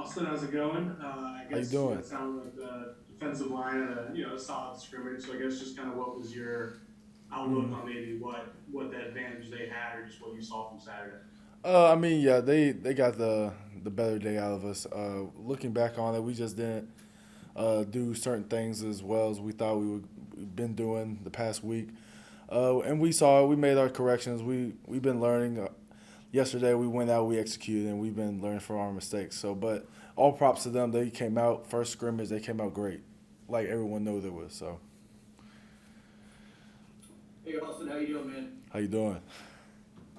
Austin, how's it going? I How you guess doing? it sounded like the defensive line had a solid scrimmage. So I guess just kind of what was your outlook hmm on maybe what the advantage they had, or just what you saw from Saturday? I mean, yeah, they got the better day out of us. Looking back on it, we just didn't do certain things as well as we thought we've been doing the past week. And we saw it. We made our corrections. We've been learning. Yesterday we went out, we executed, and we've been learning from our mistakes. So, but all props to them. They came out first scrimmage. They came out great, like everyone knew they would. So, Hey Austin, how you doing, man? how you doing?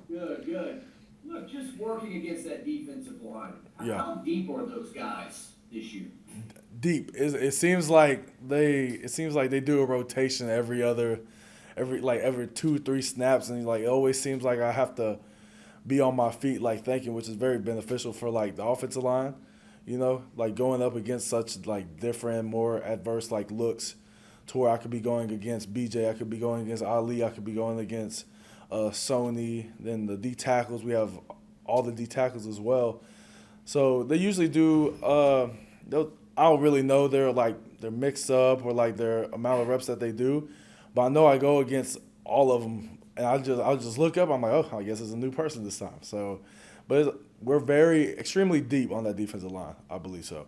Good, good. Look, just working against that defensive line. Yeah. How deep are those guys this year? Deep. It seems like they do a rotation every 2 3 snaps, and like it always seems like I have to be on my feet like thinking, which is very beneficial for like the offensive line. Like going up against such like different, more adverse like looks, to where I could be going against BJ, I could be going against Ali, I could be going against Sony. Then the D tackles, we have all the D tackles as well. So they usually do. I don't really know their mix up or like their amount of reps that they do, but I know I go against all of them, and I'll just look up. I'm like, oh, I guess it's a new person this time. So, we're very extremely deep on that defensive line. I believe so.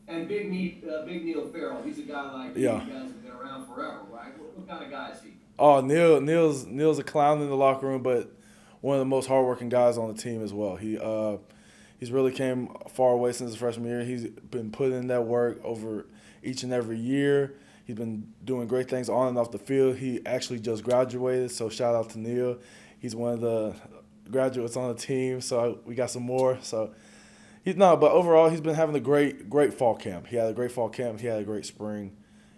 And Big Neil Farrell, he's a guy like you. Yeah. You guys have been around forever, right? What kind of guy is he? Oh, Neil's a clown in the locker room, but one of the most hardworking guys on the team as well. He's really came a far away since his freshman year. He's been putting in that work over each and every year. He's been doing great things on and off the field. He actually just graduated, so shout out to Neil. He's one of the graduates on the team, so we got some more. So but overall he's been having a great fall camp. He had a great fall camp. He had a great spring,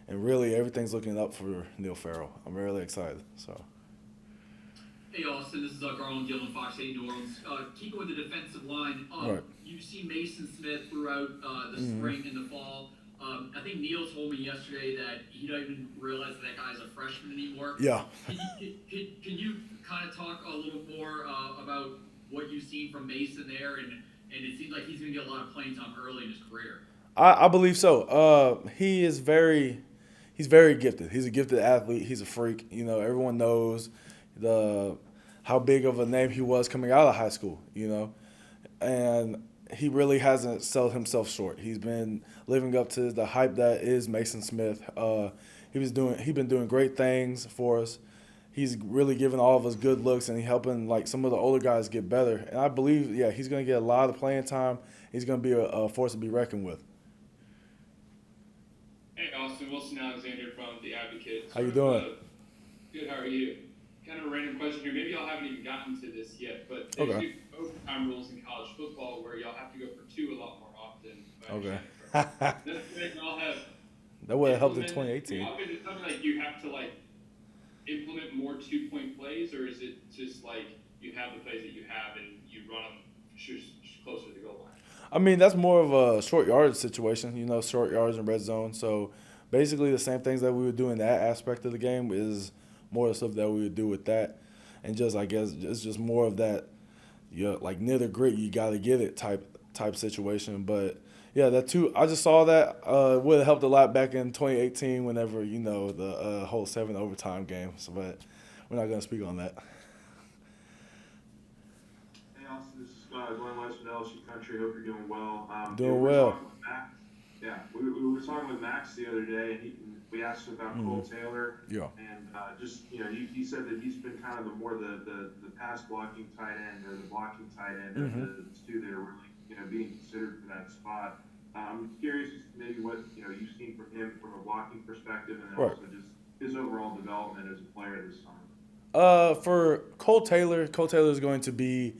and really everything's looking up for Neil Farrell. I'm really excited. So Hey Austin, this is Garland Gillen, Fox 8 New Orleans. Keeping with the defensive line, right. you see Mason Smith throughout the hmm spring and the fall. I think Neil told me yesterday that he don't even realize that guy's a freshman anymore. Yeah. Can you kind of talk a little more about what you've seen from Mason there? And it seems like he's going to get a lot of playing time early in his career. I believe so. He's very gifted. He's a gifted athlete. He's a freak. Everyone knows the how big of a name he was coming out of high school. And he really hasn't sold himself short. He's been living up to the hype that is Mason Smith. He's been doing great things for us. He's really giving all of us good looks, and he helping like some of the older guys get better. And I believe, yeah, he's going to get a lot of playing time. He's going to be a force to be reckoned with. Hey, Austin, Wilson Alexander from The Advocate. How you doing? Good, how are you? Kind of a random question here. Maybe y'all haven't even gotten to this yet, but there's Okay. new overtime rules in college football where y'all have to go for two a lot more often. if I Okay. understand it correctly. That's when y'all have That would have helped in implemented 2018. often. It's something like you have to implement more 2-point plays, or is it just like you have the plays that you have and you run them just closer to the goal line? I mean, that's more of a short yardage situation, short yards and red zone. So basically, the same things that we would do in that aspect of the game is more the stuff that we would do with that. And just, I guess, it's just more of that, like near the grit, you got to get it type situation. But yeah, that too, I just saw that would have helped a lot back in 2018 whenever, the whole 7 overtime game. So, but we're not going to speak on that. Hey, Austin, this is Glenn Weiss from LSU Country. Hope you're doing well. Doing we were well. talking with Max. Yeah, we were talking with Max the other day, and we asked him about Cole Taylor. Yeah. And he said that he's been kind of the pass blocking tight end or the blocking tight end of the two that are really being considered for that spot. I'm curious maybe what you've seen from him from a blocking perspective, and then Right. also just his overall development as a player this time. For Cole Taylor is going to be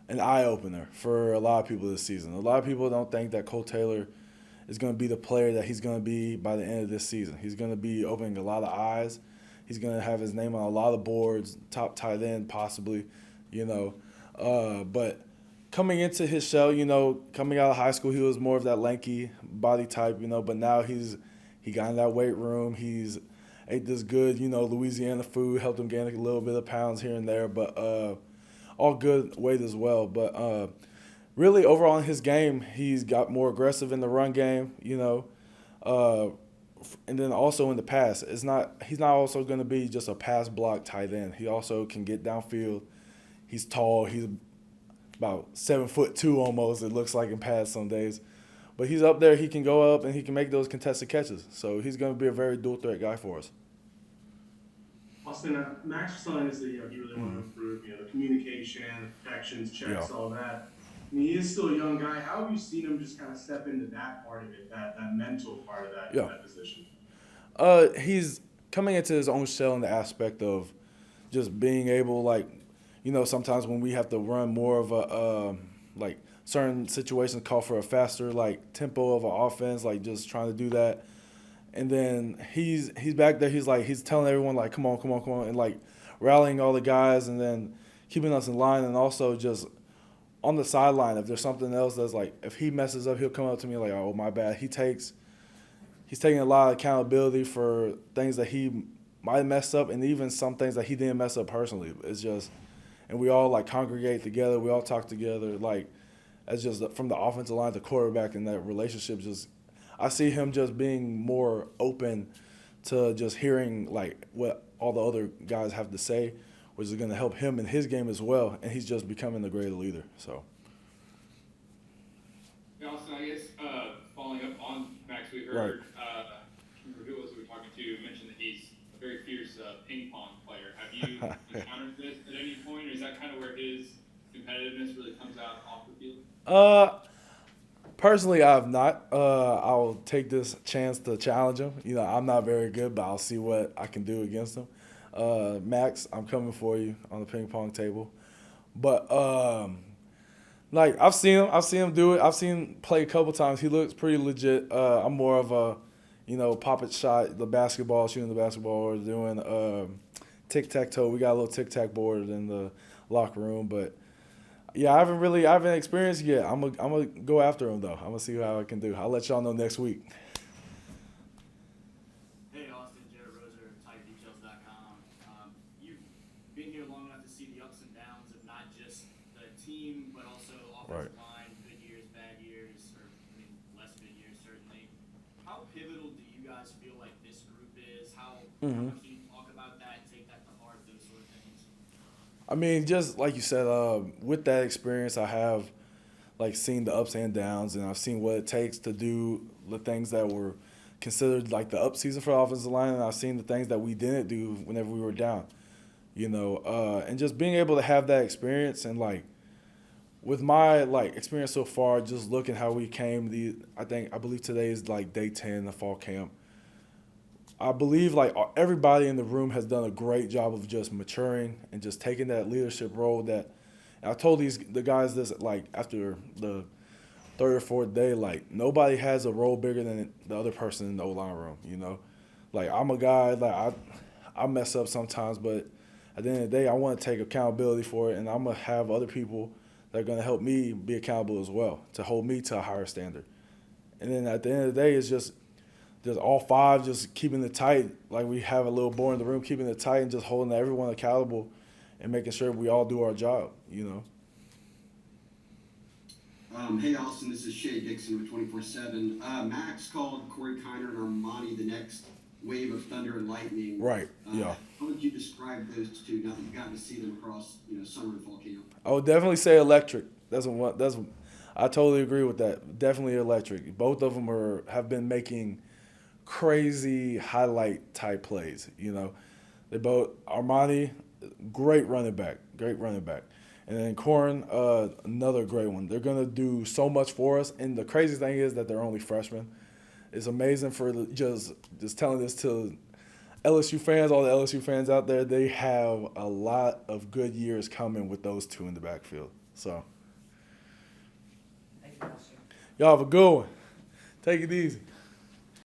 an eye opener for a lot of people this season. A lot of people don't think that Cole Taylor is going to be the player that he's going to be by the end of this season. He's going to be opening a lot of eyes. He's going to have his name on a lot of boards, top tight end possibly, But coming into his shell, coming out of high school, he was more of that lanky body type, But now he got in that weight room. He's ate this good, Louisiana food, helped him gain a little bit of pounds here and there, but all good weight as well. But really overall in his game, he's got more aggressive in the run game, and then also in the pass. He's not also going to be just a pass block tight end. He also can get downfield. He's tall. He's about 7'2" almost. It looks like in pass some days, but he's up there. He can go up and he can make those contested catches. So he's going to be a very dual threat guy for us. Austin, Max was telling us that he really wanted to improve, the communication, the protections, checks, all that. I mean, he is still a young guy. How have you seen him just kind of step into that part of it, that mental part of that position? He's coming into his own shell in the aspect of just being able, sometimes when we have to run more of a certain situations call for a faster tempo of an offense, just trying to do that. And then he's back there. He's telling everyone come on, and rallying all the guys, and then keeping us in line, and also just on the sideline. If there's something else that's if he messes up, he'll come up to me oh my bad. He's taking a lot of accountability for things that he might mess up, and even some things that he didn't mess up personally. It's just, and we all congregate together. We all talk together. It's just from the offensive line to quarterback, and that relationship just. I see him just being more open to just hearing what all the other guys have to say, which is going to help him in his game as well, and he's just becoming a greater leader. So. Yeah, Austin, I guess following up on Max, we heard who was we were talking to mentioned that he's a very fierce ping pong player. Have you encountered this at any point, or is that kind of where his competitiveness really comes out off the field? Personally, I have not. I'll take this chance to challenge him. I'm not very good, but I'll see what I can do against him. Max, I'm coming for you on the ping pong table. But I've seen him do it. I've seen him play a couple times. He looks pretty legit. I'm more of a, pop it shot, shooting the basketball, or doing tic-tac-toe. We got a little tic-tac board in the locker room, but yeah, I haven't experienced it yet. I'm gonna go after him though. I'm gonna see how I can do. I'll let y'all know next week. Hey Austin, Jared Roser, UntitledChapter.com. You've been here long enough to see the ups and downs of not just the team, but also offensive line, good years, bad years, or less good years certainly. How pivotal do you guys feel like this group is? How much do you talk about that, take that to heart, those sort of things? I mean, just like you said, with that experience, I have seen the ups and downs, and I've seen what it takes to do the things that were considered the up season for the offensive line, and I've seen the things that we didn't do whenever we were down, and just being able to have that experience, and with my experience so far, just looking how we came. I believe today is day 10 of fall camp. I believe everybody in the room has done a great job of just maturing and just taking that leadership role that. And I told the guys this after the third or fourth day, nobody has a role bigger than the other person in the O-line room, I'm a guy, I mess up sometimes, but at the end of the day, I want to take accountability for it, and I'm going to have other people that are going to help me be accountable as well, to hold me to a higher standard. And then at the end of the day, it's just all five just keeping it tight, we have a little board in the room, keeping it tight and just holding everyone accountable and making sure we all do our job, Hey, Austin, this is Shay Dixon with 24/7. Max called Corey Kiner and Armani the next wave of thunder and lightning. Right, yeah. How would you describe those two now that you've gotten to see them across, summer and fall camp? I would definitely say electric. I totally agree with that. Definitely electric. Both of them have been making crazy highlight type plays. They both Armani, great running back, and then Corn, another great one. They're gonna do so much for us, and the crazy thing is that they're only freshmen. It's amazing for just telling this to LSU fans, all the LSU fans out there. They have a lot of good years coming with those two in the backfield. So, y'all have a good one. Take it easy.